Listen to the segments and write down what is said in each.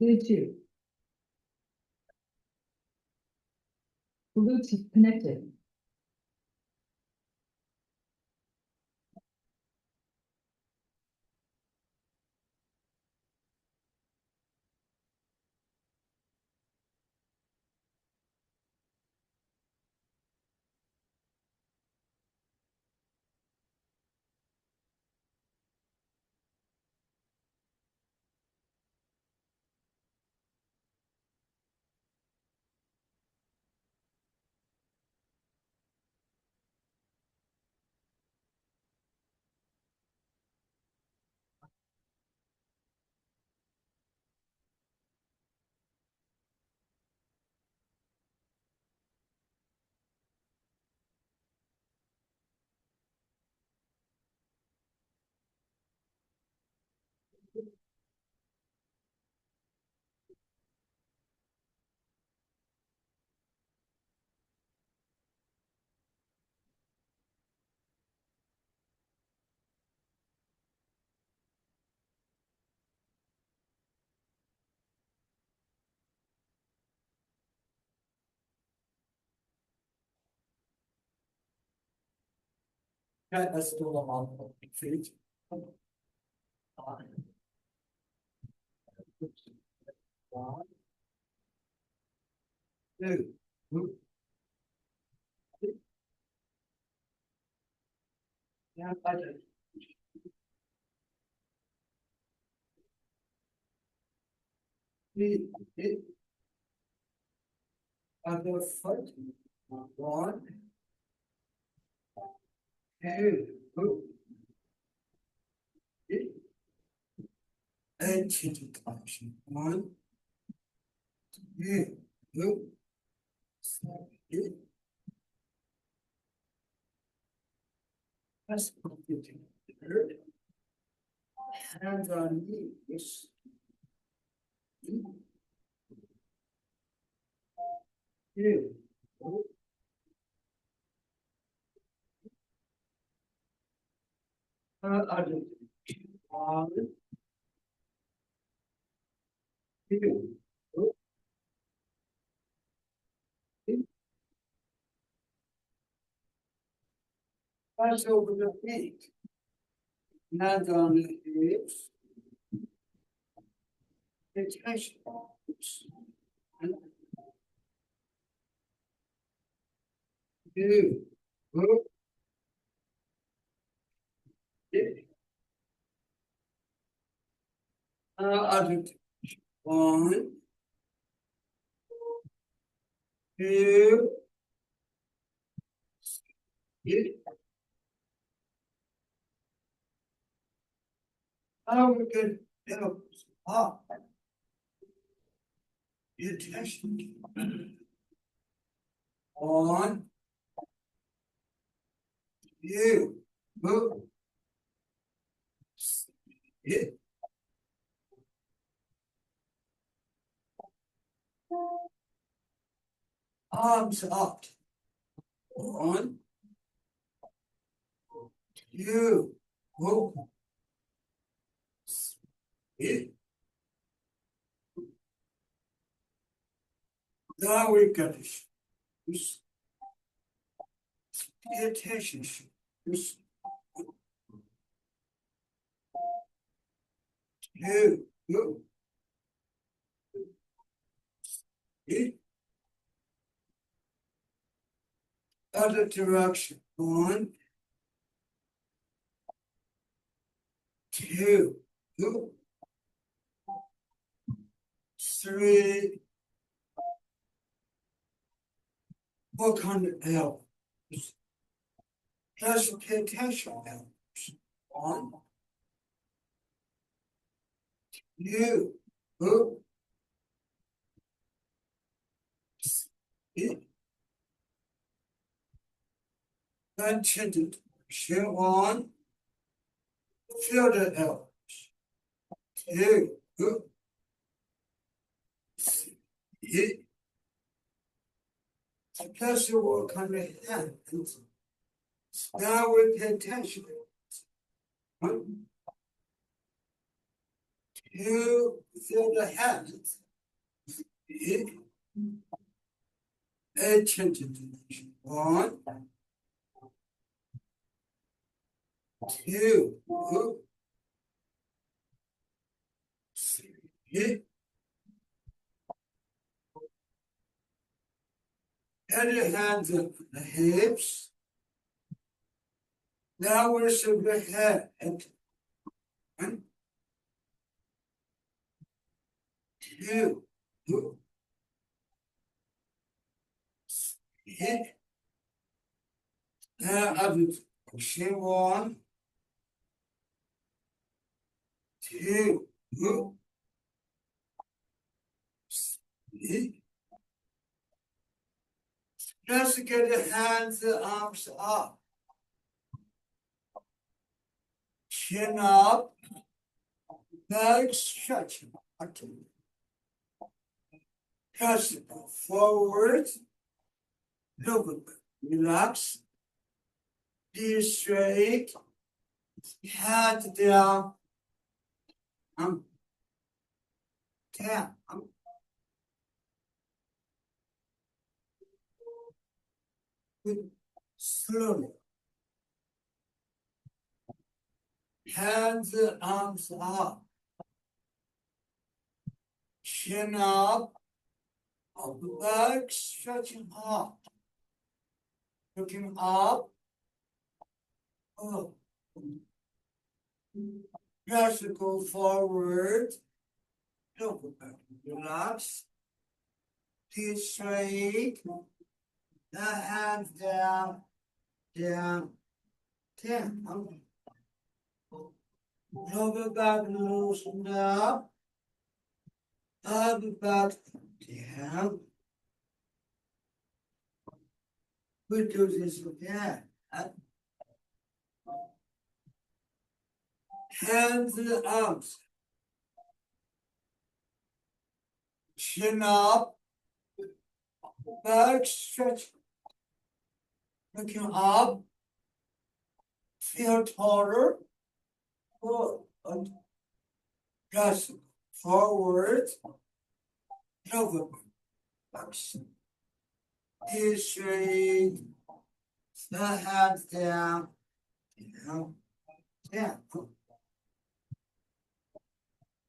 Bluetooth. Bluetooth connected. Okay, let's do them on feet. One, two, yeah, I did. It, other foot. One, two, and change the direction. One, two, it. That's confusing. Hands on knees. Two, other. One, two, pass over the feet. Hands on the hips. Touch arms. Two, other. One, two, how we can help up. Attention. On. You. Move. It. Arms up. On. You. Move. It. Now we got this. Pay attention. This. You. Move. It. Other direction. One. Two. Move. Three. Work on the elbows. Just pay attention elbows. One. You. Move. It. Intended. Share on. Feel the elbows. Two. Move. It. Plus you work on the hands. Now we pay attention. One, You feel the hands. Attention to each. 1, 2, 3. And your hands up the hips. Now worship the head. 1, 2, 3. Now up it. 1, 2, 3. Just get the hands and arms up. Chin up. Back stretching. Just forward. Look, relax. Be straight. Hand down. Down. Slowly. Hands and arms up. Chin up. Back stretching up. Looking up. Just go forward. Look back. Relax. Be straight. The hands down. Down. Lower back, loosen up. Upper back, down. We do this again. Hands and arms. Chin up. Back stretch. Looking up. Feel taller. Good. Just forward. Over. Back. Be straight. The hands down. Down.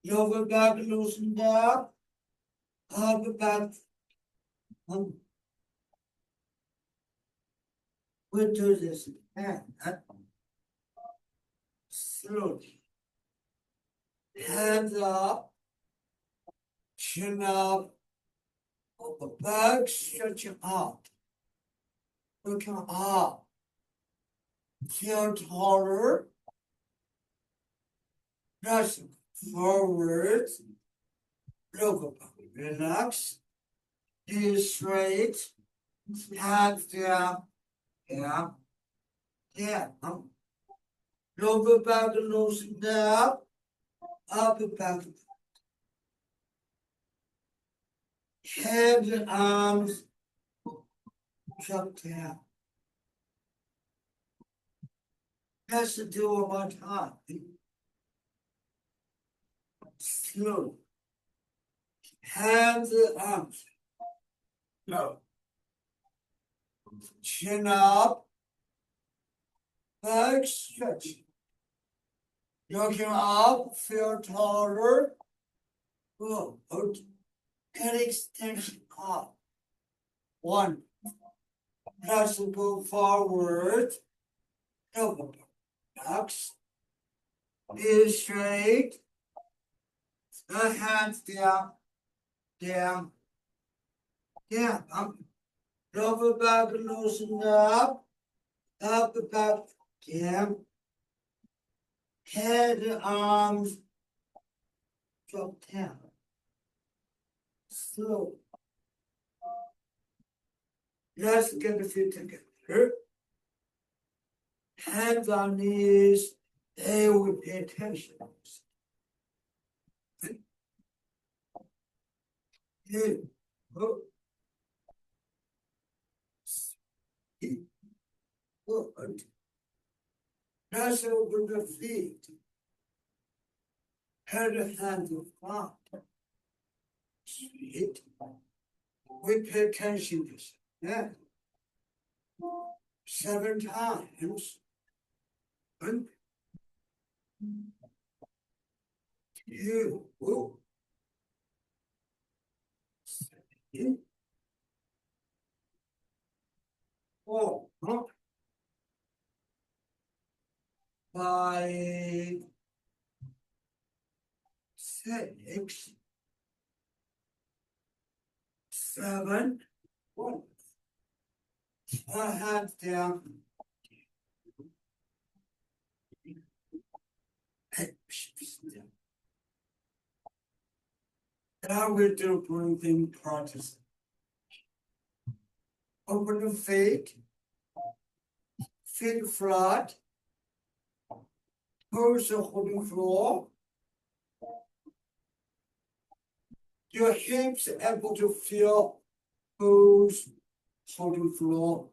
Lower back loosened up. Upper back. We do this again. Slowly. Hands up. Chin up. Upper back stretching up. Looking up. Feel taller. Just forward. Look up. Relax. Be straight. Hands down. Down. Lower back loosened up. Upper back. Head and arms drop down. Let's do one more time. Slow. Hands and arms. No. Chin up. Back stretch. Looking up, feel taller. Good. Get extension up. 1. Let's go forward. Over. Relax. Be straight. The hands down. Lower back loosen up. Upper back down. Head and arms drop down. Slow. Let's get the feet together. Hands on knees. They will pay attention. Good. Let's open the feet. Head hand front. Straight. We pay attention to this. Yeah. 7 times. 1, 2, 3, 4, 5, 6, 7, 1. Hands down. Now we do breathing practice. Open the feet flat, toes are holding floor. Your hips able to feel toes holding floor.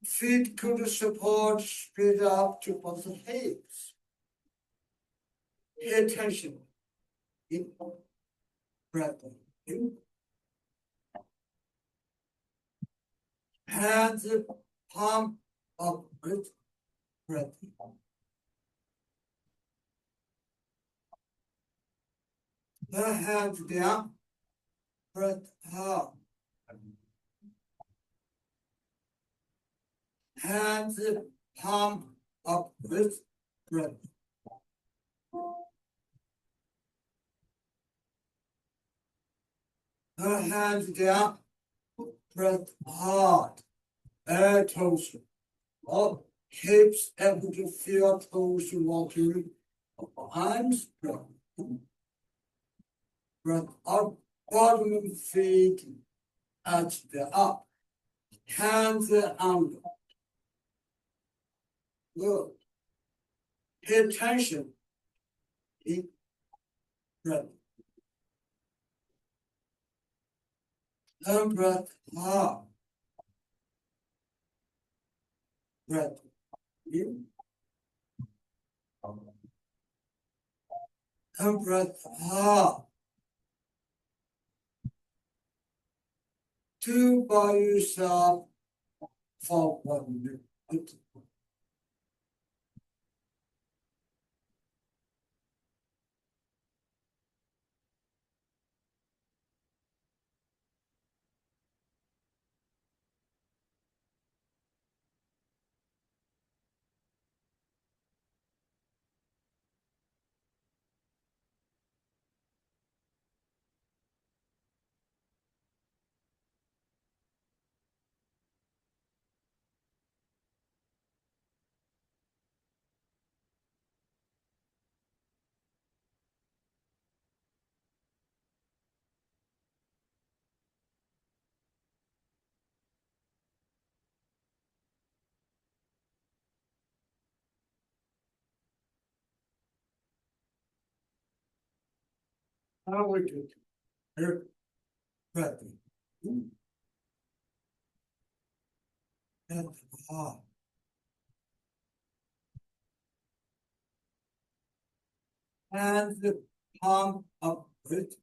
Feet could support straight up to both hips. Pay attention. In, breath in. Hands palm upward, breath in. The hands down, breath out. Hands palm upward, breath. The hands down, breath out. Toes up, hips able to feel toes walking. Arms, breath up, bottom of feet at the up. Hands under. Good. Pay attention. Deep breath. And breath out. Breath in. And breath out. 2 by yourself for 1 minute. Now we do breath in. And out. And the palm up with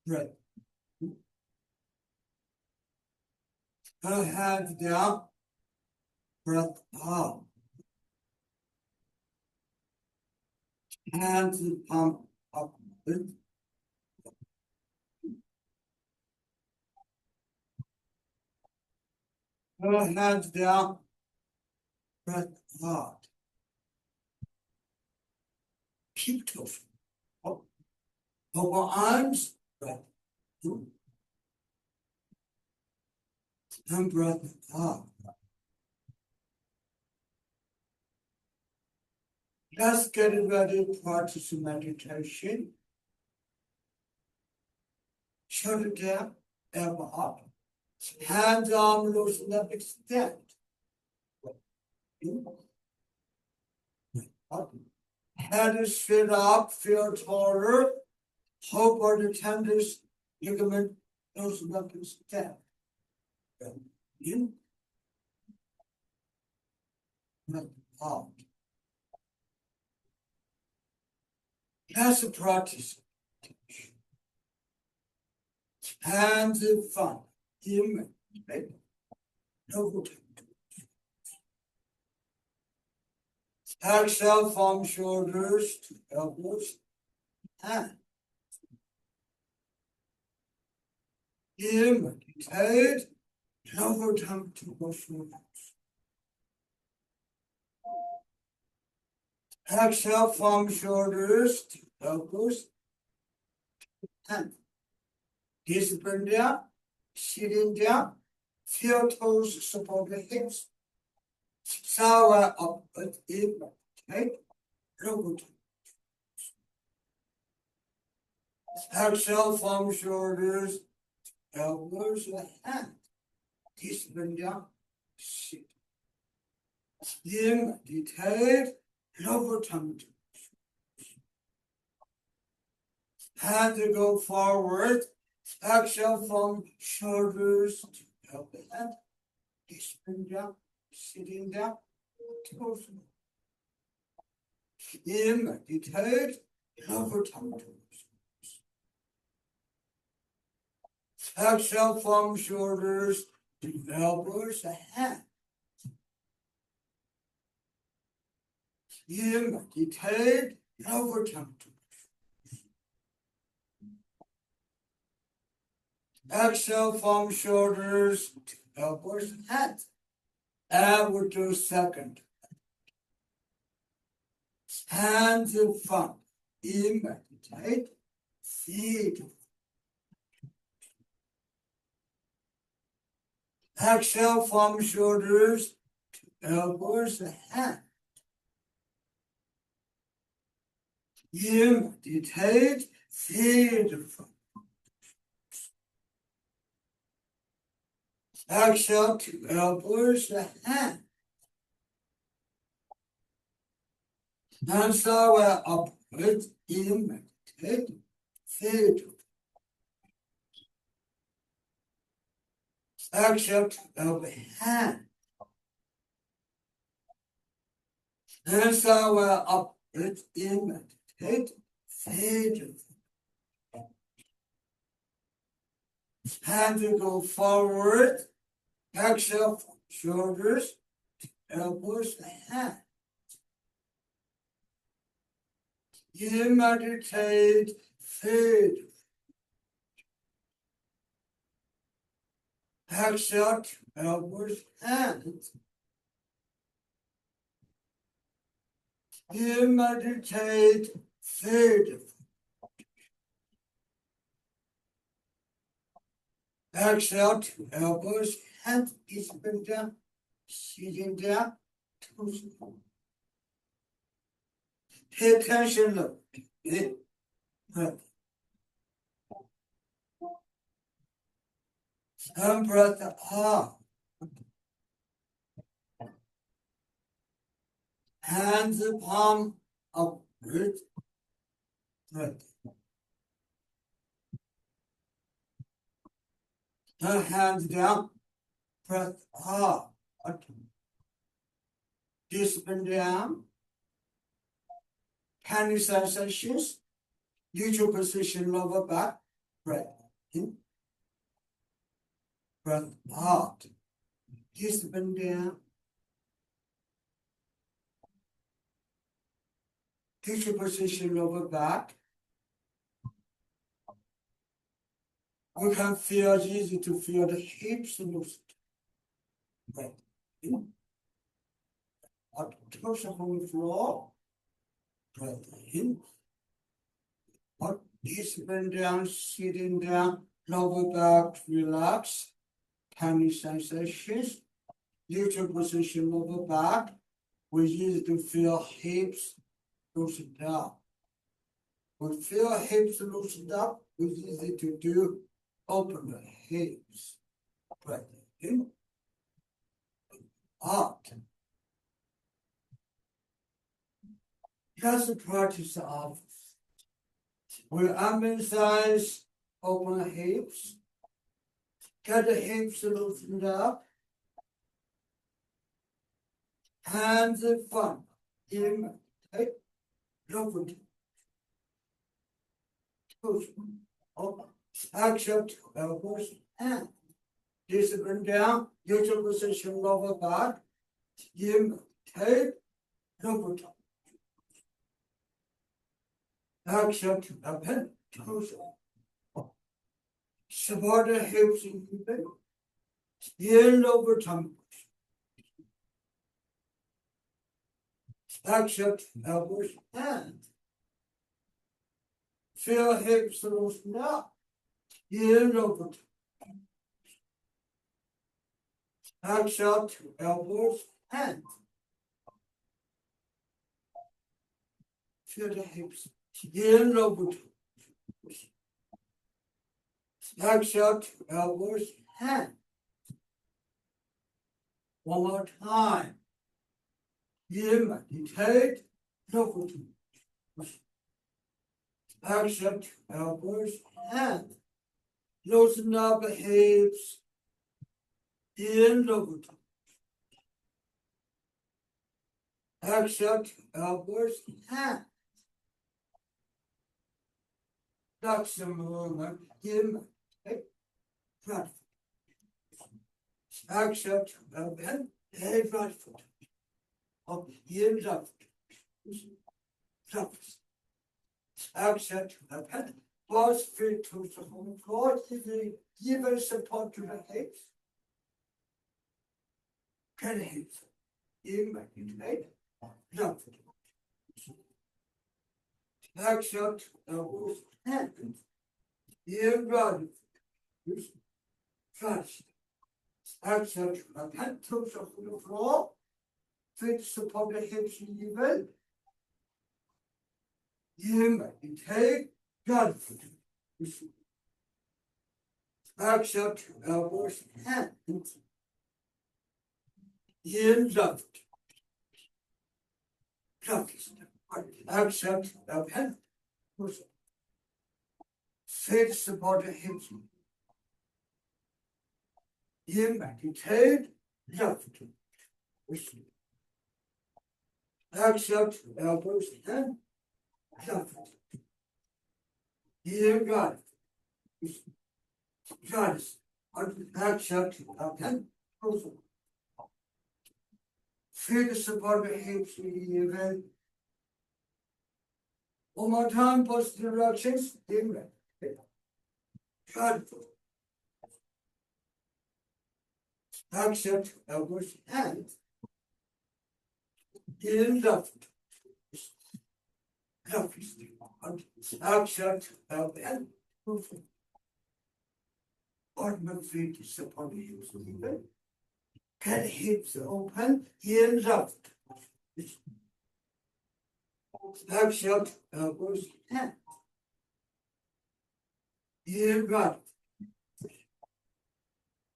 breath. Her hands down, breath out. Hands palm up with. Her hands down, breath out. Keep toes up. Over arms, breath in. And breath out. Just get ready to practice meditation. Shut it down, elbow up. Hands on, loosen up, extend. Up. Head is straight up, feel taller. Whole body tendons, ligament, loosen up, extend. In. Out. That's a practice. Hands in front, in, right? No. Exhale from shoulders to elbows, and head, lower down to the shoulders. Exhale from shoulders to elbows, and discipline down, sitting down, feel toes support the hips. Sour upward in, right? Lower down. Exhale from shoulders, elbows, and discipline down, sit. Slim, detailed, lower tongue. Hand to go forward. Exhale from shoulders to elbow and discipline down, sitting down, toes. Slim, detailed, lower tongue. Exhale from shoulders to elbows and slim, detailed, lower tongue. Exhale from shoulders to elbows and we'll do second. Hands in front, imitate, feet. Exhale from shoulders to elbows and imitate, feet. Exhale to elbows and so upward, imitate, feet. Exhale to elbow hand. So upward, imitate, feet. Hand to go forward. Exhale from shoulders, elbows, hand. You meditate, feet. Exhale to elbows, hands. You meditate, feet. Exhale to elbows, hands, discipline down, sitting down, toes. Pay attention, look. And breath up. Hands palm upward. Breath. The hands down. Breath up. Discipline down. Hand sensations. Neutral position, lower back. Breath in. Breath out. Discipline down. Neutral position, lower back. We can feel easy to feel the hips loosened. Breath in. Out. Toes on the floor. Breath in. Out. Discipline down, sitting down, lower back, relax. Tiny sensations. Neutral position, lower back. We easy to feel hips loosened up. We feel hips loosened up. We easy to do open the hips. Breath in. Out. Just practice of. We emphasize open hips. Get the hips loosened up. Hands in front. Imitate. Lower. Accept elbows and discipline down, neutral position lower back, give, take, double top. Accept open, toes up. Support the hips in the bed. Heel over tongue. Accept elbows and feel hips loosen up. Heel over tongue. Accept elbows and feel the hips. Heel over tongue. Accept elbows and one more time. Meditate, over to accept elbows and loosen up the hips. Over to accept elbows and that's the movement. Right. Accept elbows, head right foot. Up here, left. Accept the pen. Both feet to the home floor. Give support to the hips. Can hips. Imitate. Left. Accept elbows. Hands. Here, right. First. Accept the pen to the home floor. Feet support the hips even. Take God. Accept elbows hands. Left. Accept the hand. Feet support the hips. Take left. Accept elbows and left. Here, God. God. Accept and feel the support of the hips even. One more time, positive directions. God. Accept elbows and in left. Accept and ornament feet support the hips even. Can hips open in left. Accept elbows and in right.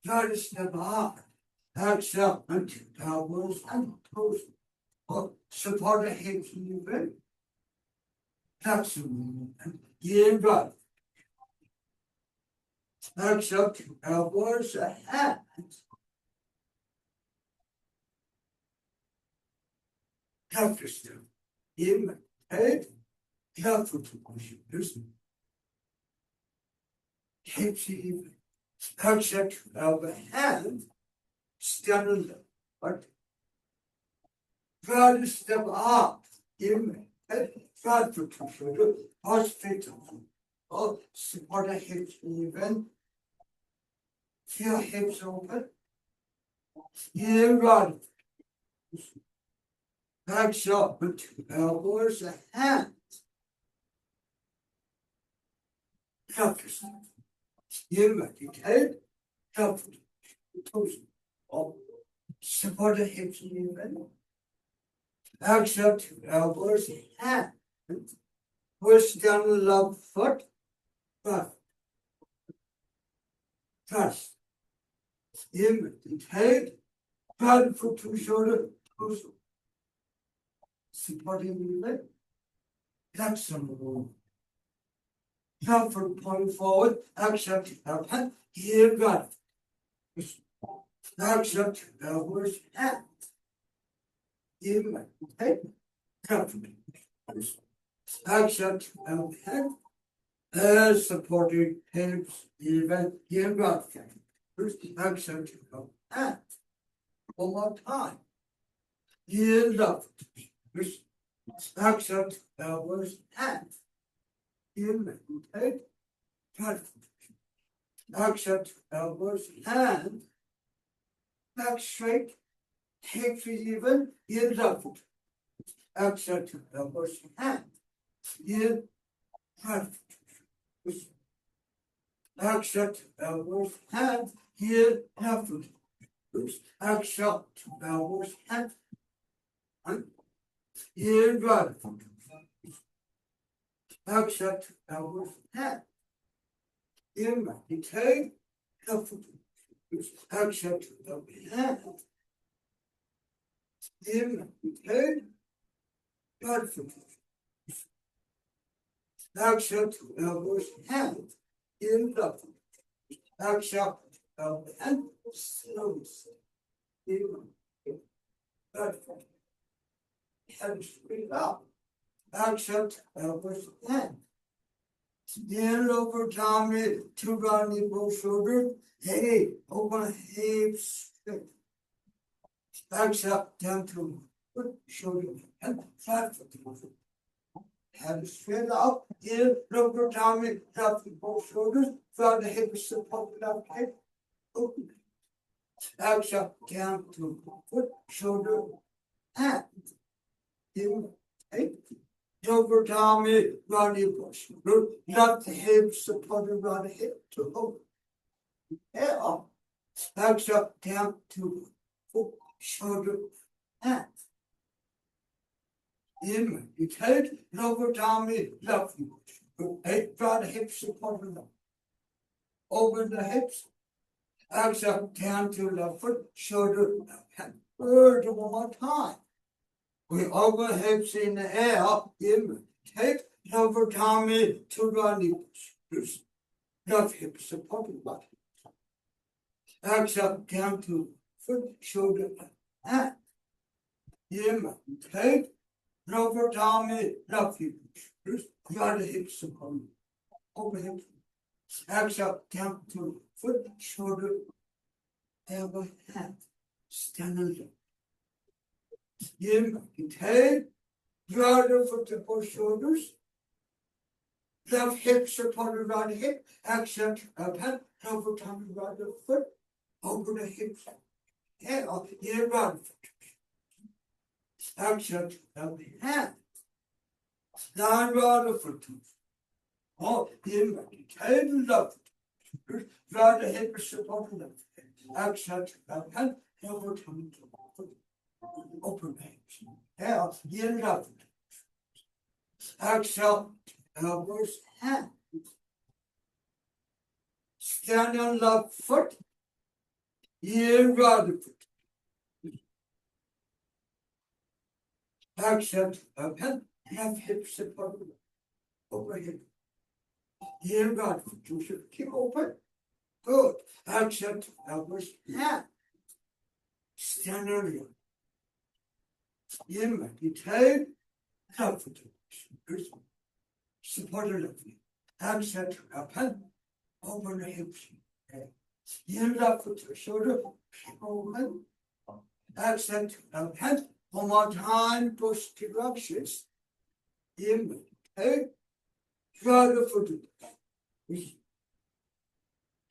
Try to step hard. Accept elbows and toes. Support the hips even. That's the movement. In right. Accept elbows and hands. Left step. In head. Left foot position. Hips even. Accept elbow and stand on the but try to step up. In head. Left foot position. Horse feet. Support the hips even. Feel hips open. In right. Back shot with elbows and hands. Left step. Meditate. Left toes. Support the hips even. Accept elbows and hands. Push down the left foot. Left. Trust. Meditate. Right foot to shoulder. Toes. Supporting the leg. That's some move. Left foot point forward. Accept elbow. Here, God. Accept elbows and meditate. Accept elbow. As supporting hips, even in God. First, accent and one more time. In love. First, accent elbows and in head. Accent elbows and back straight. Hips even in love. Accent elbows and in head. Accent elbows and in left. Accent elbows and in right. Accent elbows and in right. Left. Accent elbows and in right. Accent elbows and in left. Accent elbows and slows. Head straight up. Accent elbows and stand over tummy, two rounding both shoulders. Hey, open hips. Accent down to foot, shoulder, and flat foot. Head straight up. In over tummy, drop both shoulders. Flat the hips support without head. Open. Accent down to foot, shoulder, and in eight. Over tummy, rounding push. Not the hips supported around the hip to open. Head up. Accent down to foot, shoulder, and in its head, lower tummy, left push. Head, draw the hips supported up. Over the hips. Accent down to left foot, shoulder, and third one more time. We open hips in the air, in head, lower tummy to the push. Left hip supported body. Accent down to foot, shoulder, and in head, lower tummy, left hip push. Right hip supported. Open hips. Accent down to foot, shoulder, elbow, hand. Stand up. In head, draw the foot to both shoulders. Left hip supported right hip. Accent up hand. Over tummy right the foot. Over the hips. Head up. In right foot. Accent up the hand. Down right the foot. Oh, in head left. Draw the hip supported left. Accent up hand. Over tummy foot. Open hips. Head in left. Exhale, elbows, hand. Stand on left foot. In right foot. Exhale, hand. Left hip supported. Open hip. In right foot. You should keep open. Good. Exhale, elbows, hand. Stand on left. In right head. Left foot. Supported left. Exhale, hand. Open the hips. In left foot, shoulder, open. Accent of head. One more time, push directions. In head. Draw the foot.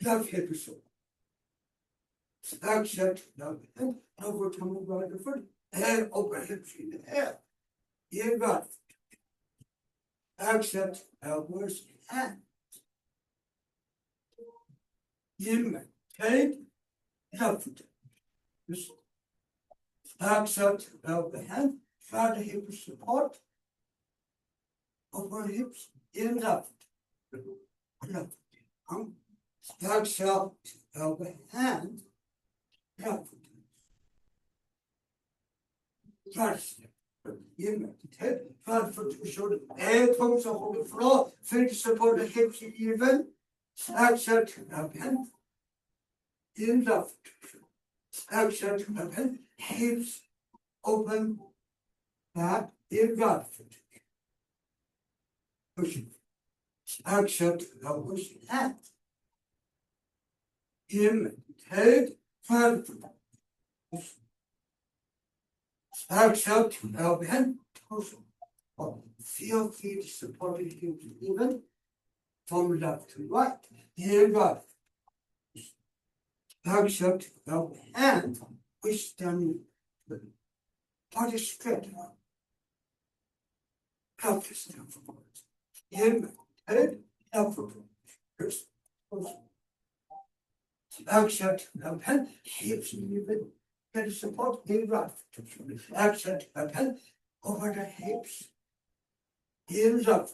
Left hip is open. Accent of head. Over to the right foot. And open hips in the air. In right foot. Accent elbows and in head. Left foot. Accent of the hand. Try the hip support. Over hips. In left. Left. Accent of the hand. Left. Try to step. In head. Try the foot to shoulder. And toes on the floor. Feet support the hips even. Accent of hand. In left. Accent of hand. Hips open. Back in right foot. Pushing. Accept elbows hands. Imitate front foot. Accept elbow hand torso. Feel feet supported hips even from left to right. Here right. Accept elbow hand. We stand body straight. Pelvis down forwards. Imitate elbow. Accept elbow hand. Hips even. Get support in right. Accept elbow hand over the hips. Heels up.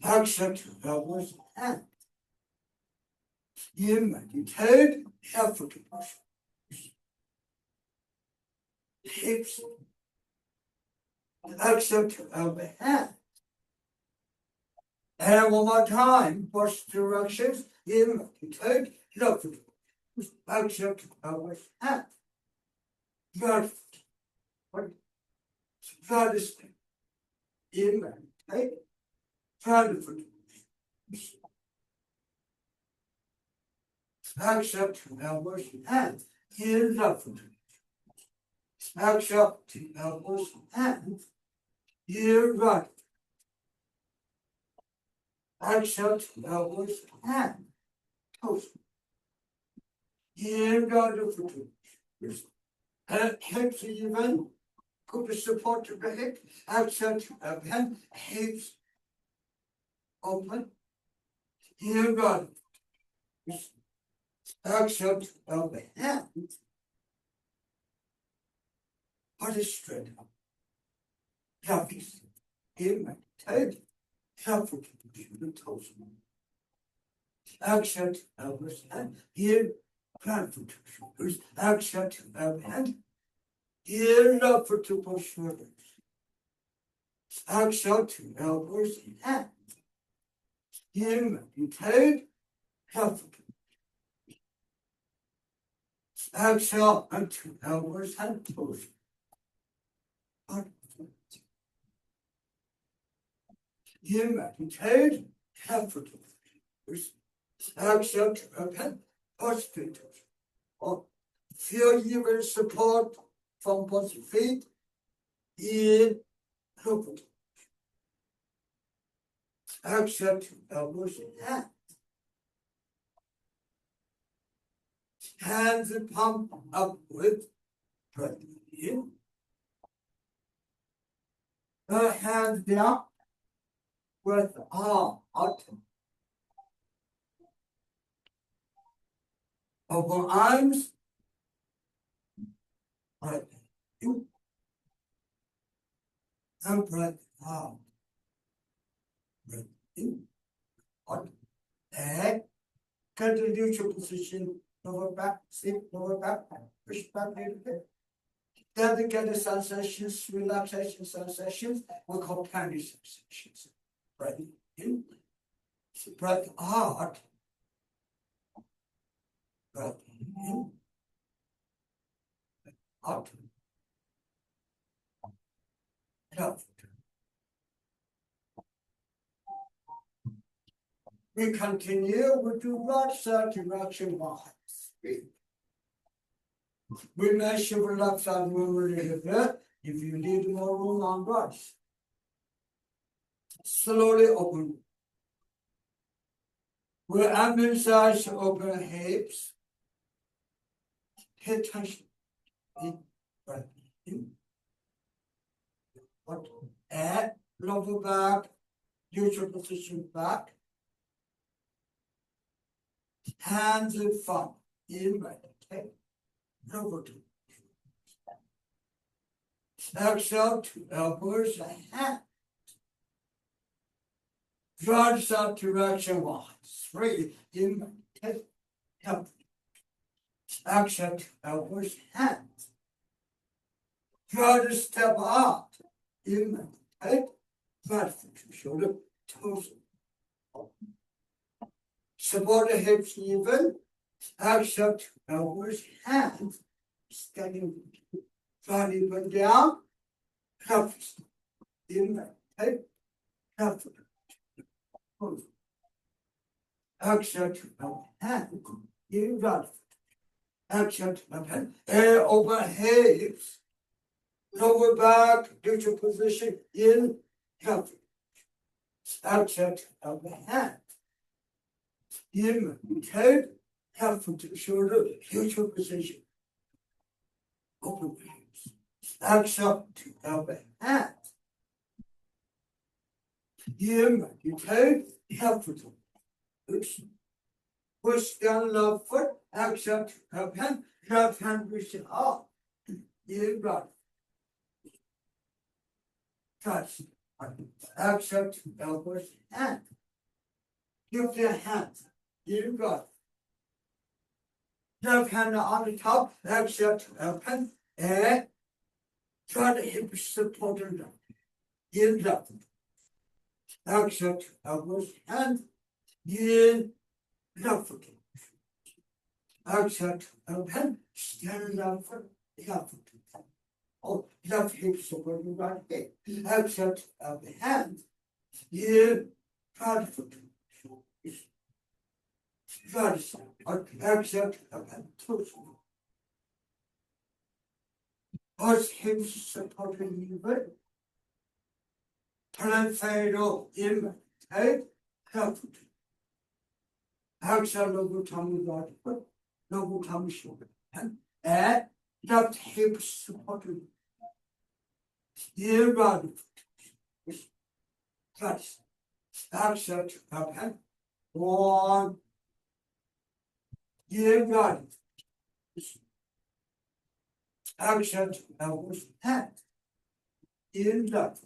Accept elbows and imitate effort. Hips. Accept elbow hand. And one more time, push directions. Imitate effort. Accept elbows hand. Right. Right is imitate. Right foot. Accept elbows and heels up. Accept elbows and heel right. Accept elbows and toes. Heel right foot. Hips even. Good support to the hip. Accept hand. Hips open. Heel right. Accept elbow hand. Body straight up. Pelvis. Imitate. Helpful to the toes. Accept elbows and heel. Plant for two shoulders. Accept elbow hand. Heel up for two push shoulders. Accept elbows and imitate. Helpful. Exhale and two elbows and toes. Imitate helpful. Accept and push feet. Feel even support from both feet in helpful. Accept elbows and hands pump up with breath in. Hands down, breath out. Open arms, breath in. And breath out. Breath in. Out. And get to neutral position. Lower back, sit, lower back, push back a little bit. Then we get the sensations, relaxation sensations, we call candy sensations. Breath in, breath out, breath in, out, out. We continue, we do right side direction one. We measure the left side room a little bit. If you need more room on right. Slowly open. We emphasize open hips. Pay attention. In, breath in. And lower back. Neutral position back. Hands in front. In, breath. Okay. Lower to. Exhale to elbows and hands. Right side direction one. 3. In, take. Help. Exhale to elbows, hands. Try to step out. In, take. Right foot, shoulder, toes. Support the hips even. Exhale to elbows, hands. Standing. Try to put down. Pelvis. In, take. left foot. Exit of hand. In right foot. Exit of hand. Air over hips. Lower back, neutral position in left foot. Exit of the hand. In head, left foot to shoulder, neutral position. Open hips. Exit of the hand. In head, left foot. Push down left foot, exit left hand push up. In right. Touch. Exit elbows hand. Give the hand. In right. Left hand on the top, exit hand. And try to hip support in left. Exit elbows hand. In left foot. Exit hand. Stand left foot. Left foot. Oh, left hip support the right hip. Exit of the hand. In right foot. Right side. Exit of hand. Torso. Both hips supporting the body. Transfer in head. Left foot. Exit lower tummy right foot. Lower tummy shoulder. And left hip supporting. In right foot. Touch. Exit of hand. One. In right. Exit elbows hand. In left.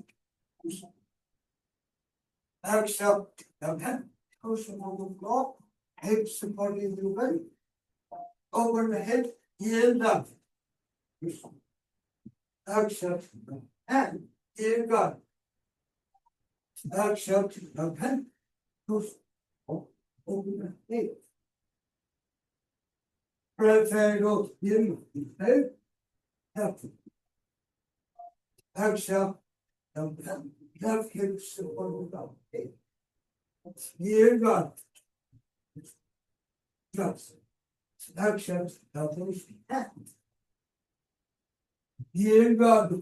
Exit of hand. Toes on the floor. Hips supporting the body. Over the head. In left. Exit of hand. In right. Exit of hand. Toes over the head. Preferable in head. Exhale, left hip support the head. Here God. Just. Exhale, elbows hand. Here God.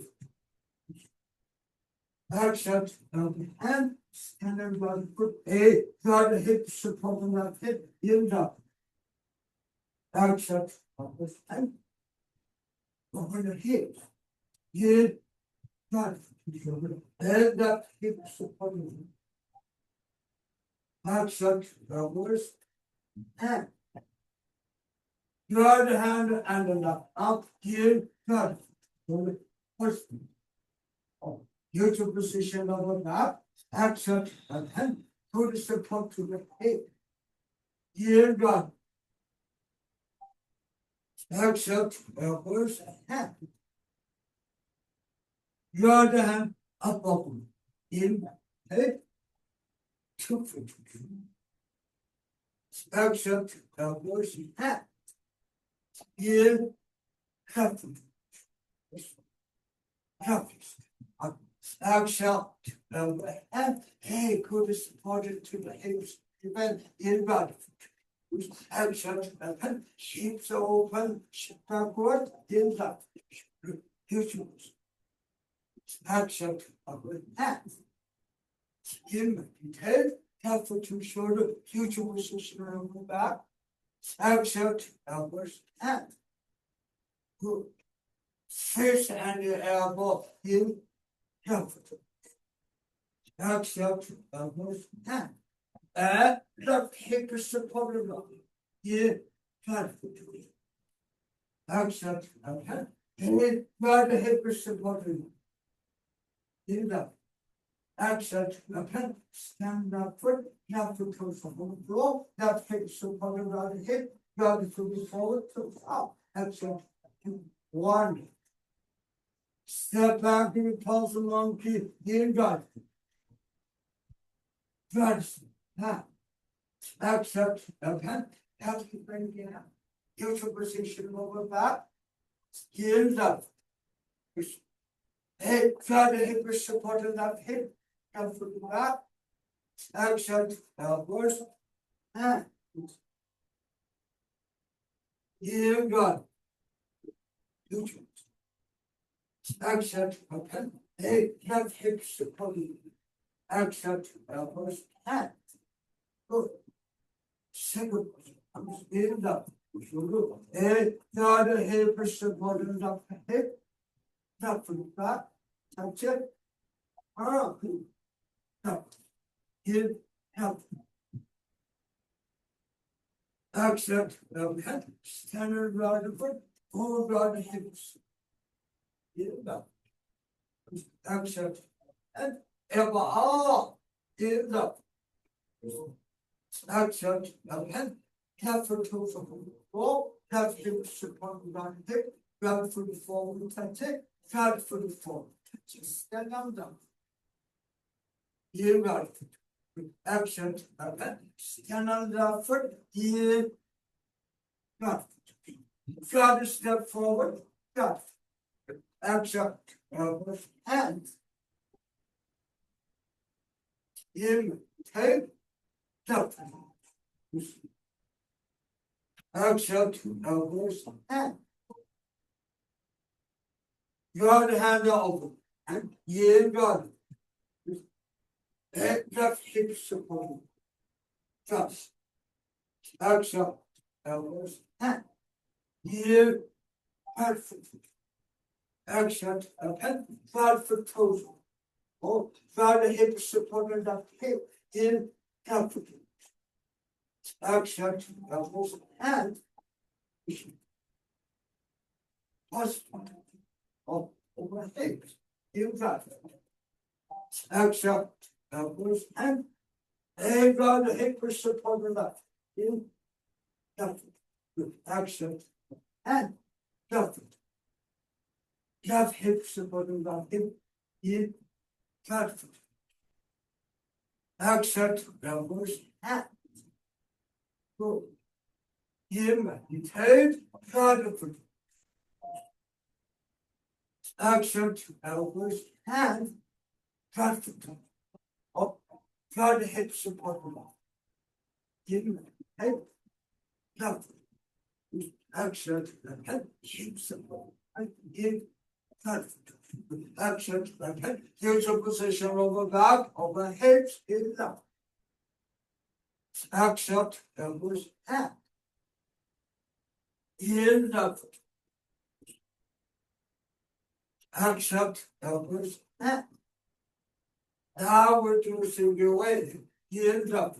Exhale, elbow hand. And then God put a God hip support the left hip. Here God. Exhale, elbows hand. Over the hips. Here, God, and that hip support. Exhale, elbows hand. Right hand and the left up here, God. Push. Neutral position of the back. Exhale, and hand. Put the support to the hip. Here, God. Exhale, elbows hand. Your other hand up open. In head. 2 foot. Exhale, elbows hand. In half foot. Half foot. Exhale, elbow hand. Hey, put it supported to the hips. Prevent in right foot. Exhale, elbow. Hips open. Backward. In left. Huge moves. Exhale, elbow hand. In head. Half foot to shoulder. Huge position around the back. Exhale, elbows hand. Good. Fist and the elbow in half foot. Exhale, elbows hand. And left hip is supported on in half foot. Exhale, elbow hand. And right hip is supported in left. Exhale, elbow. Stand up foot. Left foot goes on the floor. Left hip supported right hip. Right foot is forward to up. Exhale. 1. Step back to the pulse monkey. In right. Right. Exhale. Elbow. Have to bring it down. Neutral position over back. In left. Head. Try to hip is supported left hip. Come from the back. Accept elbows. And you got it. Accept open. Hey, left hips supported. Accept elbows. And good. Second. I'm speeding up. And the other hip is supported up the hip. Not from the back. Touch it. Up. Up. Hip. Help. Accept head, standard right foot, full right hips. Accept and ever all in the accept head, half for two for four, half hips support right hip, grab for the forward touch it, flat for the forward. Just stand down. You right foot. Accept head, stand on the foot, you got it. Flat step forward, got it. Accept hand. In take, got it. Accept elbows hand. Got the hand over. And you got it. Head left hip support. Just accept elbows hand. You perfect. Accept and flat for toes. Or flat the hip supported the hip in comfort. Accept elbows and plus over hips. You got it. Accept elbows and got the hip supported the in comfort. Accept and comfort. Left hip supporting the hip in comfort. Accept elbows and go. Him his head comfort. Accept elbows and comfort. Up, flat hip supporting the him head comfort. Accept and hip support. In accept and use a position over back, over hips, in left. Accept elbows and in left. Accept elbows and now we're doing your way. In left.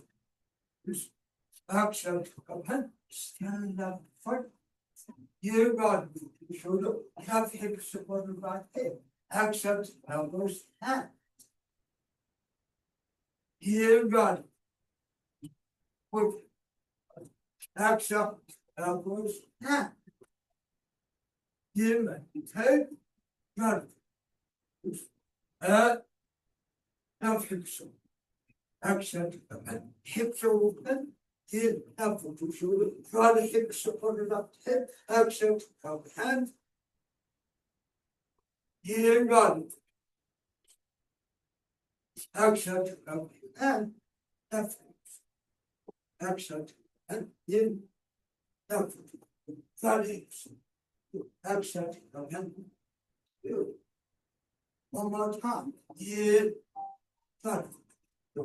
Accept and stand up foot. You got it. Shoulder, half hip supported by hip. Accept elbows and you got it. Put accept elbows and you take got it. Half hip support. Accept and hips are open. Heel helpful to shoulder, draw the hip supported up the hip, accept help hand. Heel got it. Accept help hand. Accept and heel helpful. Draw the hips. Accept help hand. One more time. Heel got it.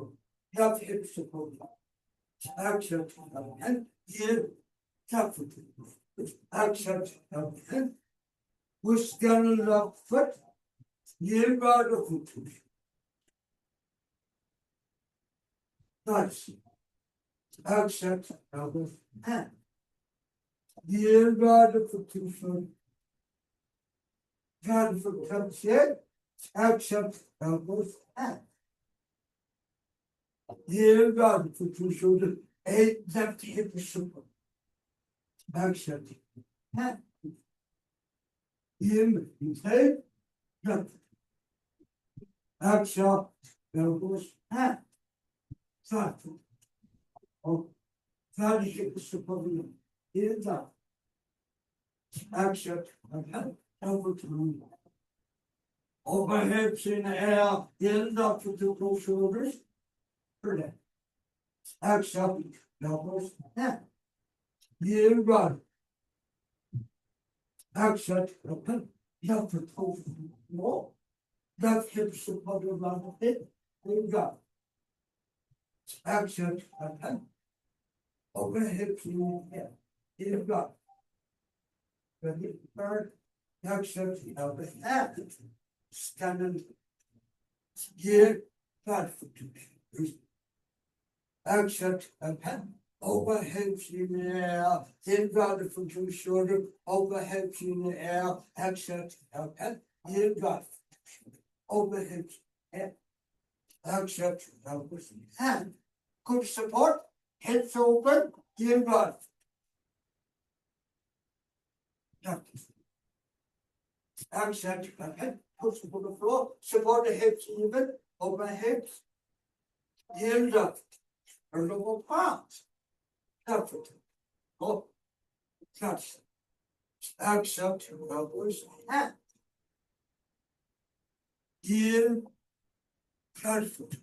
Help hip support. Accept and you comfort. Accept and push down the left foot. You got the foot. Nice. Accept and you got the foot. Got the foot comes in. Accept elbows and you got it for two shoulders, eight left hip support. Accept. Him, his head, got it. Accept, elbows, and flat. Oh, flat hip support. Here that. Accept, and over to me. Overhead in the air, end up with the both shoulders. Relax. Exhale, elbows down. You got it. Exhale, open. Left foot over the wall. Left hip support around the hip. You got it. Exhale, open. Overhead in the air. You got it. Ready, third. Exhale, elbows down. Standing. Here, left foot to the exit open. Overhead in the air, inverted from two shoulder, overhead in the air, exit open, inverted, overhead, exit open, and good support, hips open, inverted. Exit open, push to the floor, support the hips even, overhead, inverted. A little palms. Comfort. Oh, touch. Accept your elbows and give comfort.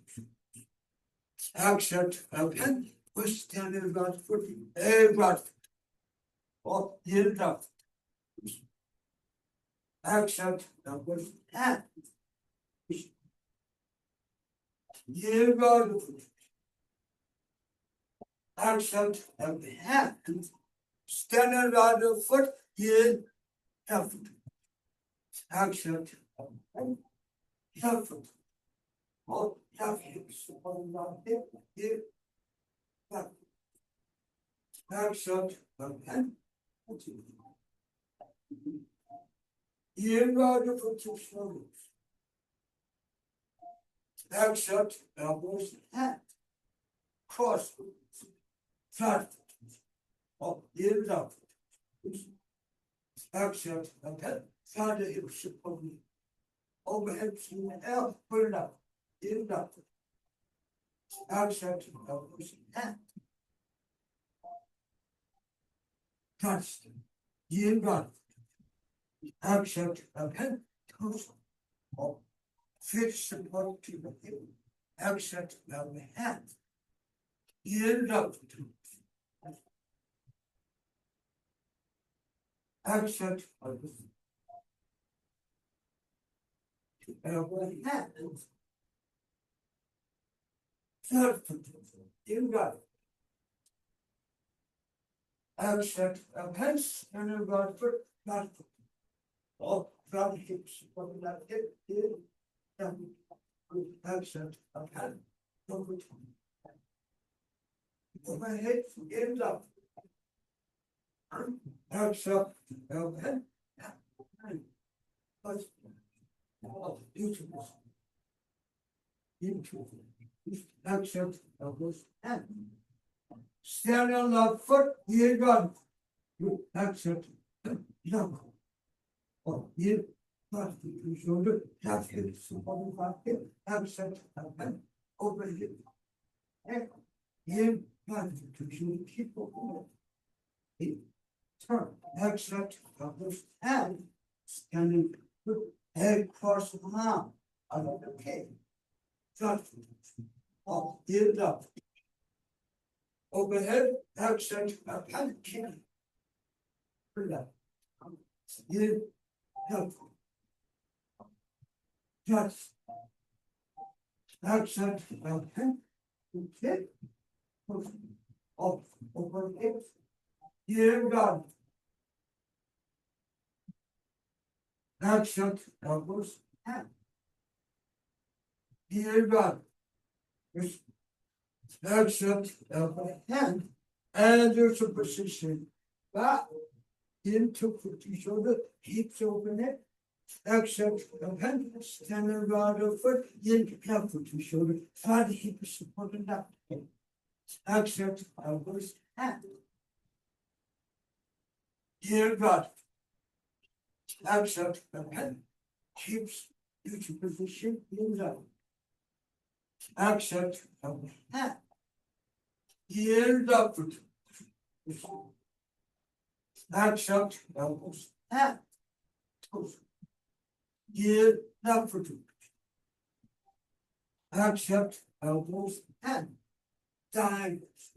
Accept open. Push down in right foot. Right foot. Oh, give comfort. Accept elbows and give right foot. Accept open hand. Stand on right foot. Give comfort. Accept open. Comfort. Oh, left hips on the hip, hip, left. Accept open. Inward foot to shoulders. Accept elbows and cross. Flat foot. Oh, inward foot. Accept open. Find the hips support me. Overhead in the air, put it up. Inward foot. Accept elbows and touch them. Inward foot. Accept open. Toes. Oh, fix support to the hip. Accept the hand. Inward foot. Accept elbow hand. Third foot. Inward. Accept hands and inward foot. Left foot. Oh, front hips from the left hip. Here. Down. Accept hand. Over. Overhead. Inward. Accept elbow. Oh, beautiful. Beautiful. Accept elbows and stand on left foot. Here God. Accept left. Oh, here. Left foot shoulder. Left hip. Support left hip. Accept and over hip. And here. Left foot shoulder. Keep over. Turn. Accept elbows and standing. Head cross the arm. Okay. Left foot. Oh, here left. Overhead, accent, and chin. Relax. Here, help. Just. Accent, and okay. Off, overhead. Here, God. Accent, elbows, and here, God. Accept elbow hand and there's a position back into foot to shoulder, hips open it. Accept elbow hand, stand around the foot, in left foot to shoulder, find the hip support and left hip. Accept elbows hand. Dear God, accept elbow hand, hips into position in left. Accept elbow hand. Here the foot. Accept elbows and toes. Heel, left foot. Accept elbows and diamonds.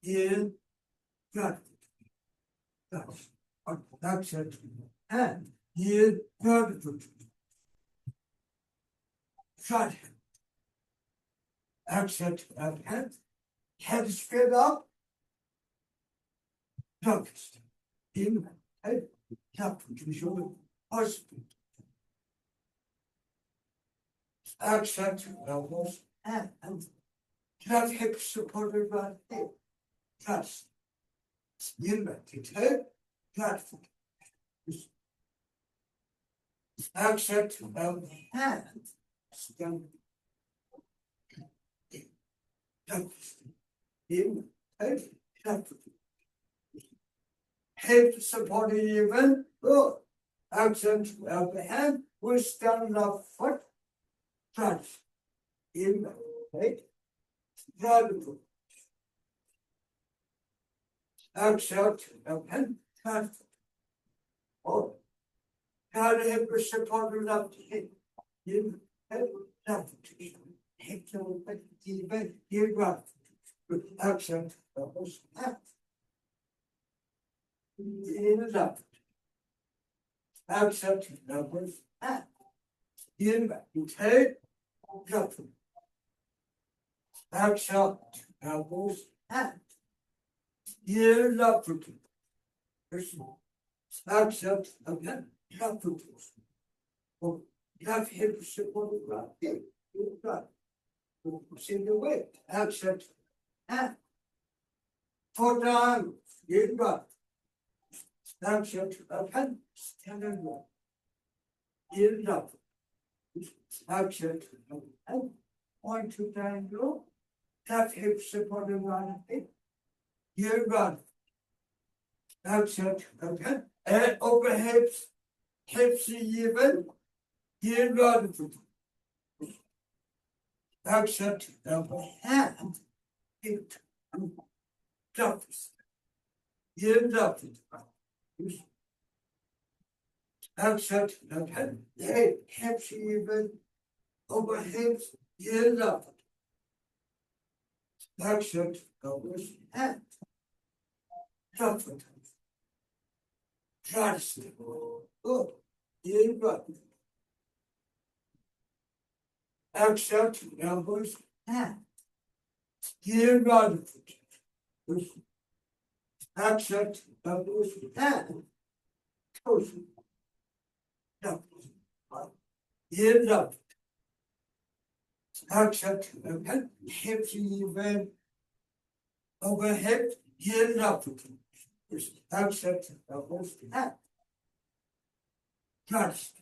Heel, left foot. Accept and heel, third foot. Shut him. Accept and head straight up. Focused. In head, left foot to shoulder, husband. Accept elbows and left hip supported by hip. Trust. Unit head, left foot. Accept elbows and stand. In head, left foot. Hip supported even. Good. Accept elbow hand. We stand left foot. Trust. In head, right foot. Accept and left foot. Oh, God hip supported left hip. In head, left foot. Hip supported even. In right foot. Accept elbows and in left foot. Accept elbows and in head, left foot. Accept elbows and in left foot. Accept again, left foot. Oh, left hip supported right hip. Right. See the way. Accept and foot down. In right. Accept again, standing right. In left. Accept and point to triangle. Left hip supported right hip. Here right. Accept again. And over hips. Hips even. Here right foot. Accept elbow hand. Hip. Toughest. Here left foot. Accept again. Hey, hips even. Over hips. Here left foot. Accept elbows and left foot. Trust. Good. Here right. Accept elbows and here right foot. Accept elbows and toes. Left. Here left. Accept again. Hips even. Over hips. Here left. Accept elbows and trust.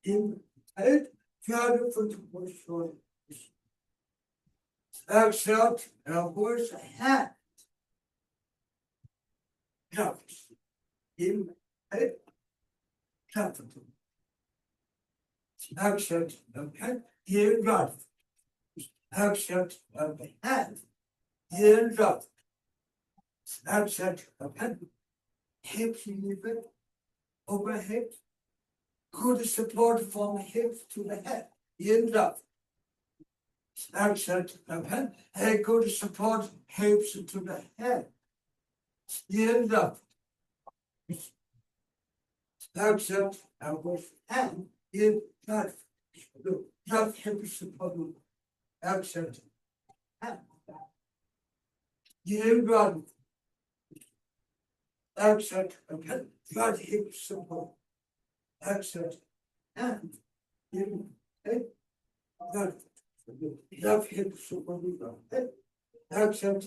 In head. Third foot was short. Accept elbows and left. In head. Left. Accept again. Here right. Accept and here left. Accept again. Hips even. Over hips. Good support from hips to the head. In left. Accept again. Hey, good support hips to the head. In left. Accept elbows and in left. Left hip support. Accept and in right. Accept again. Right hip support. Accept and in head. Left hip support. Accept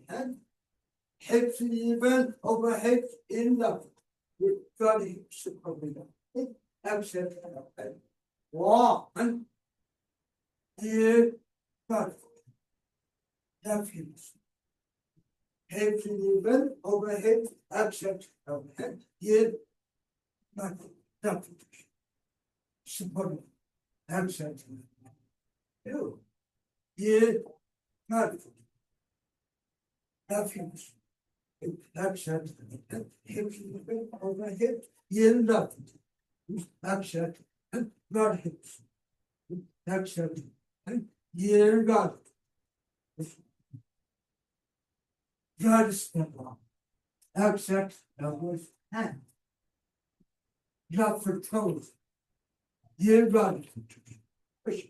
and hips even over hips in left. With right hip support. Accept and one. Here, right. Left hips. Hips even over hips. Accept and here. Right. Left. Support. Accept. Two. Here. Right. Left hips. Accept and hips even over hips. Here. Left. Accept Not hips. Except. Here, God. God step on. Except. Elbows. Hand. Drop for toes. Here, God. Push.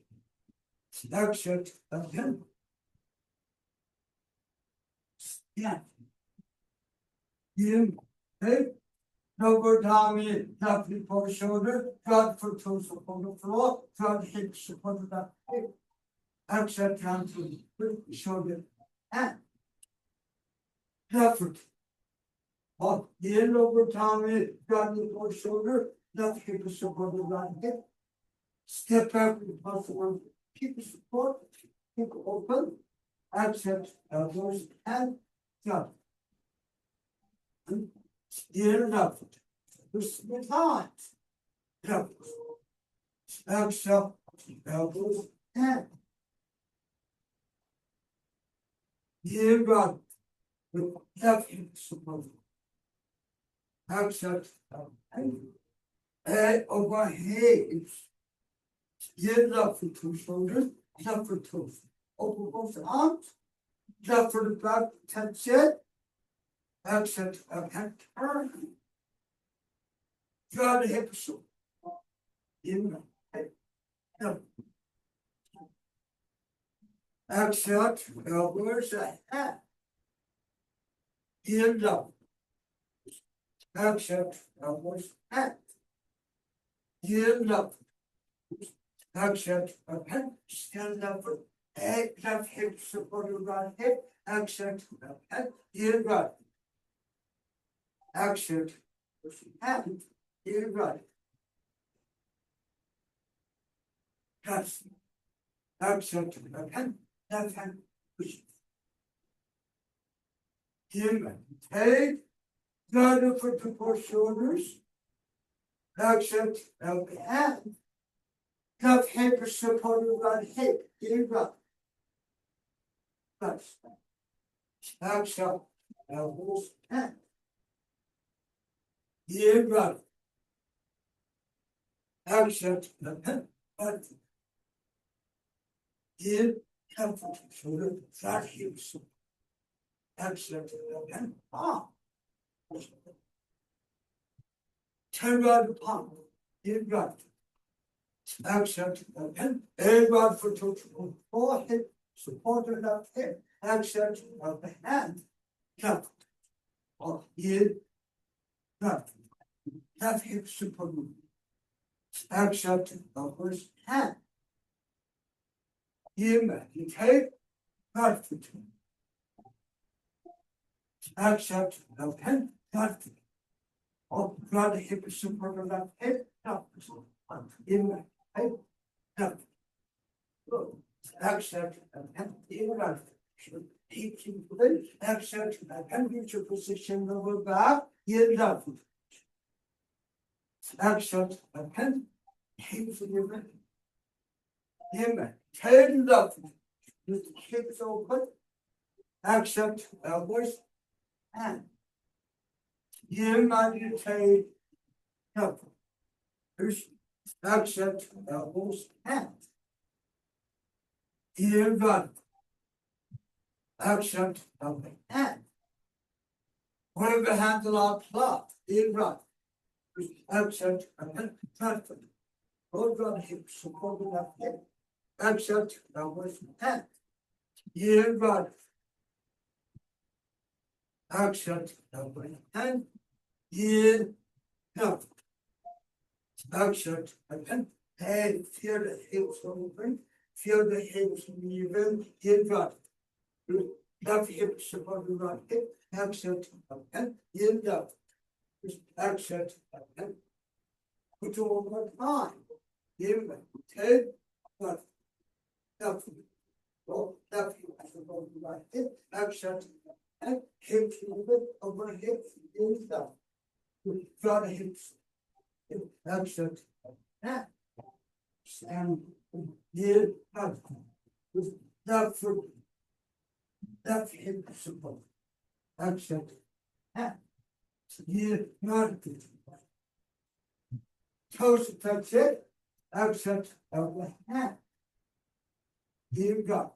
Except. Again. Yeah. Here. Hey. Over tummy, drop before shoulder, drop for toes upon the floor, drop hips upon the hip. Except down to the shoulder and drop for up. The over tummy, drop before shoulder, drop hips upon the right hip. Step back with muscle, keep support, keep open, except elbows and drop. Here up. This is hot. Elbows. Except elbows and here God. Left hip support. Except head over hips. Here up for two shoulders, left for toes. Open both arms, left for the back, touch it. Except and turn. Draw the hip support. In head. Except elbows ahead. Here up. Except elbows ahead. Here up. Except ahead. Stand up. Head, left hip support the right hip. Except ahead. Here up. Except ahead. Here up. Touch. Except ahead. Left hand push. Here, take. Gather for the four shoulders. Except ahead. Left hip support the right hip. Here up. Touch. Except elbows and here up. Except ahead. Here, comfort shoulder, flat hips. Except again. Turn right palm. Here, right. Except again. Air right for total. Forehead, support the left hip. Except of the hand. Comfort. Or here, right. Left hip support. Except of his hand. Here, you take right foot. Except of hand, right foot. Or right hip support the left hip. In hip. Except of hand, in right foot. Except of hand, reach your position over back. In right foot. Except of hand, hips in your back. Him, turn left. With the hips open. Except elbows and here meditate help. Except elbows and here run. Except elbows and where the handle are flat. Here run. Except and transfer. Hold on hips support the left hip. Except elbows and here run. Except elbows and here help. Except and head, feel the hips open, feel the hips moving, here run. Left hip support the right hip. Except and here left. Except and put over one time. Here head left. Left. Well, left hip support the right hip. Except and hips moving over hips in left. Draw the hips. Except and here left. Left foot. Left hip support. Except and here not. Toes touch it. Exit of the hand. You got.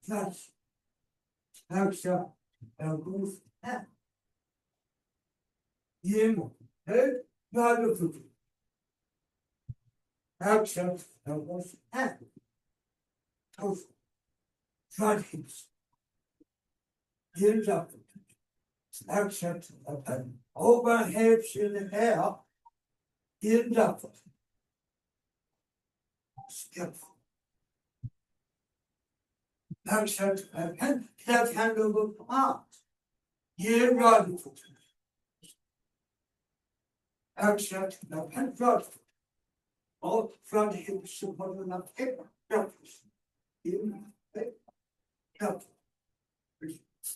Touch. Exit of the hand. You head. Not the foot. Exit of the hand. Toes. Front hips. Heels up. Exit of the hand. Over hips in the air. Heels up. Step. Exit of the hand. Left hand over arm. Here, right foot. Exit of the hand. Right foot. All front hips supported up hip. Right foot. In hip. Right foot.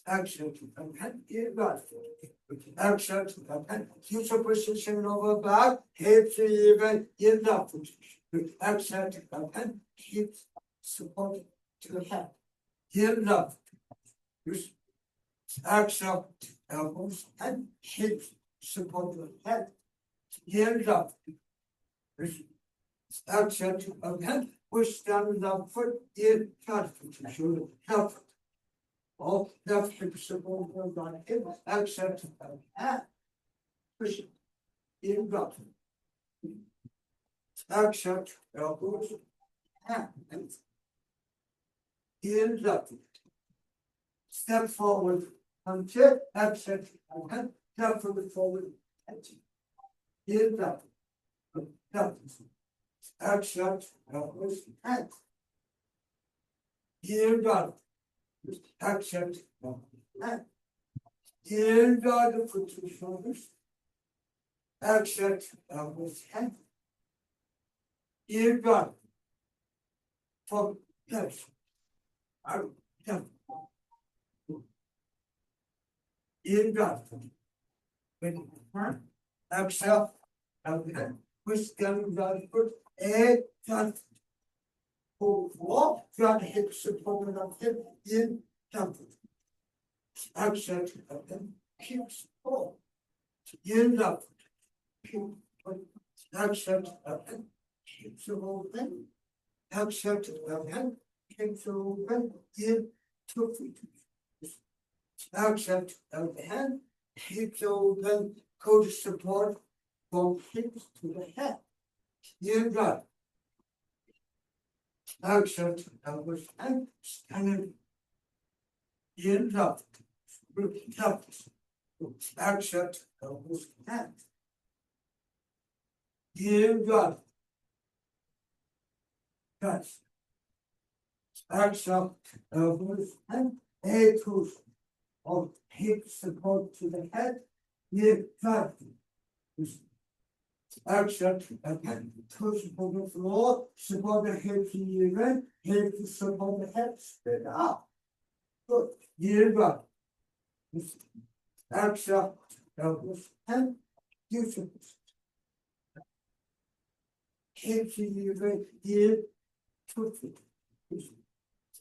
Exit of the hand. Here, right foot. Exit of the hand. Future position over back. Hips even in left foot. Exit of the hand. Hips supported to the head. Here, left. Exit elbows and hips support the head. Here up. Exit of head. Push down the foot in front of shoulder. Left foot. All left hip support the hip. Exit of head. Push in front. Exit elbows and in left. Step forward. Until exit and step forward. In that. Exit and here God. Exit and here God the foot to shoulders. Exit and here God. For yes. In God. Exhale. Push down the foot. And God. Walk. God hip support of hip in comfort. Exhale. Keep support. In the foot. Exhale. Keep support. Exhale. Keep support. In 2 feet. Exit of the hand, hips open, go to support from hips to the head. You got exit of the hand, standing in left, exit of the hand. You got touch. Exit of the hand, a tooth. Of hip support to the head, near drive. Exit again, toe support the floor, support the hips in the event, hip to support the head, straight up. Good, near drive. Exit elbows and future. Hips in the event, near 2 feet.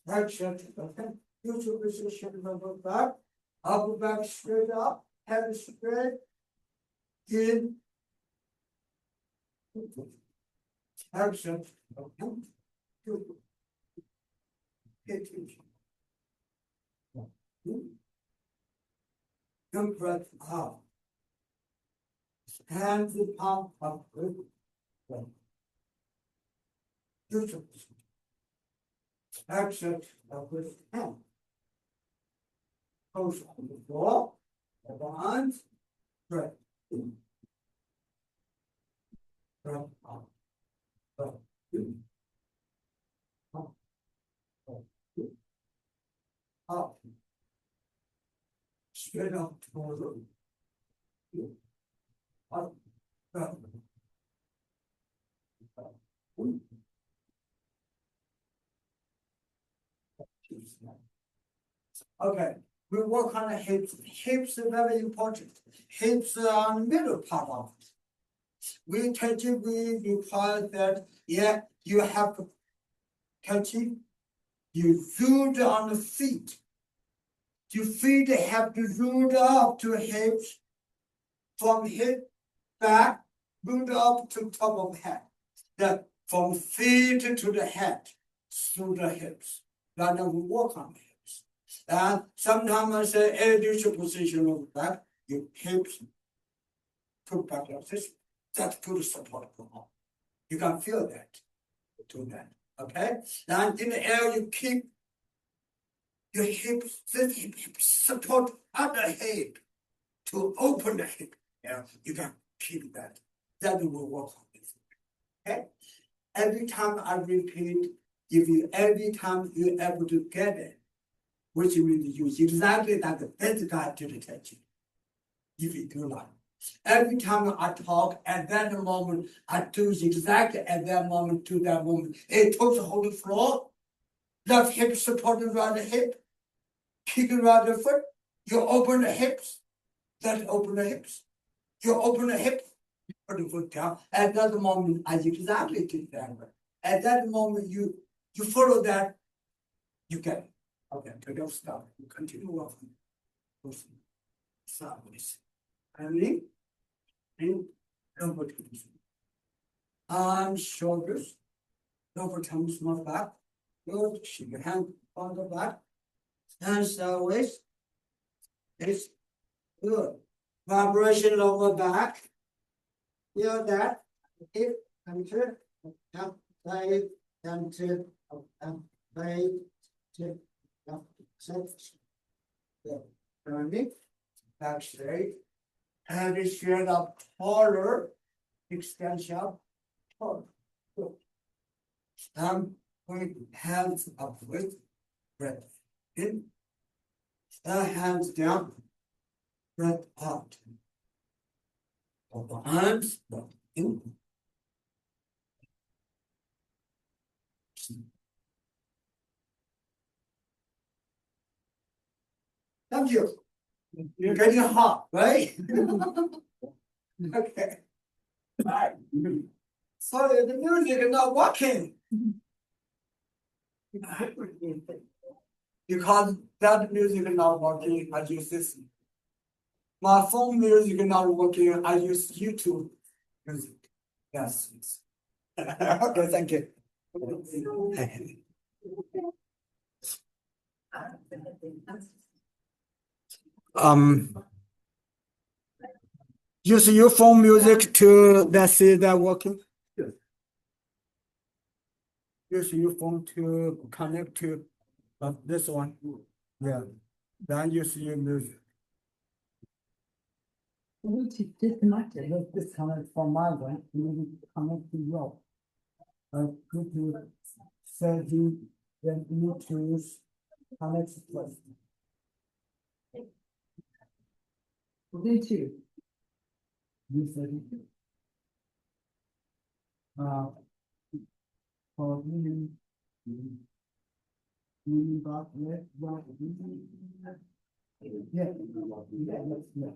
Exit again, future position number back. Upper back straight up, head straight, in, exit, good breath out. Hand the palm up, exit of the hand. Close on the floor, advance, breath. Breath out. Breath in. Up. Up. Straight up toward the up. Breath. Okay. We work on the hips. Hips are very important. Hips are on the middle part of it. We require that, yeah, you have to touch it. You root on the feet. Your feet have to root up to hips, from hip back, root up to top of head. That from feet to the head, through the hips. That we work on the hips. And sometimes I say education position of that, your hips put back like this. That's good support for all. You can feel that. Do that. Okay? And in the air, you keep your hips, the hip support other hip to open the hip. Yeah, you can keep that. That will work on this. Okay? Every time I repeat, if you every time you're able to get it, which means you exactly like this guy did it at you. If you do not. Every time I talk at that moment, I do exactly at that moment to that moment. It touch the whole floor, left hip supported right the hip, kick around the foot, you open the hips, that open the hips. You open the hips, put the foot down. At that moment, I exactly did that. At that moment, you follow that, you get it. Okay, so don't stop. You continue walking. Sideways. And over to this. Arms, shoulders. Over to small back. Good. Shake your hand on the back. And sideways. It's good. Vibration lower back. Feel that. Hip, enter, up, right, enter, up, right, tip, up, set. Good. Turning. Back straight. Head is straight up taller. Extension up. Taller. Good. Point hands upward. Breath in. Hands down. Breath out. Open arms. Breath in. Thank you. You're getting hot, right? Okay. Right. Sorry, the music is not working. Because that music is not working, I use this. My phone music is not working, I use YouTube music. Yes. Okay, thank you. Use your phone music to let's see that working. Use your phone to connect to this one. Yeah. Then use your music. You need to disconnect it. Let's disconnect from my one. You need to connect to your. Go to setting, then you need to use connect first. Bluetooth. Use setting. For back left, right, yeah, yeah.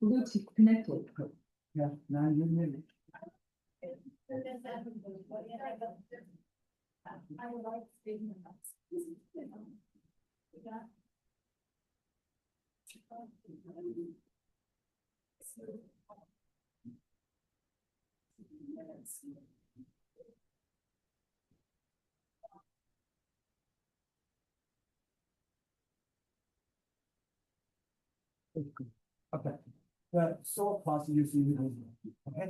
Bluetooth connected. Yeah, now you need it. I like speaking about okay. The short class using okay.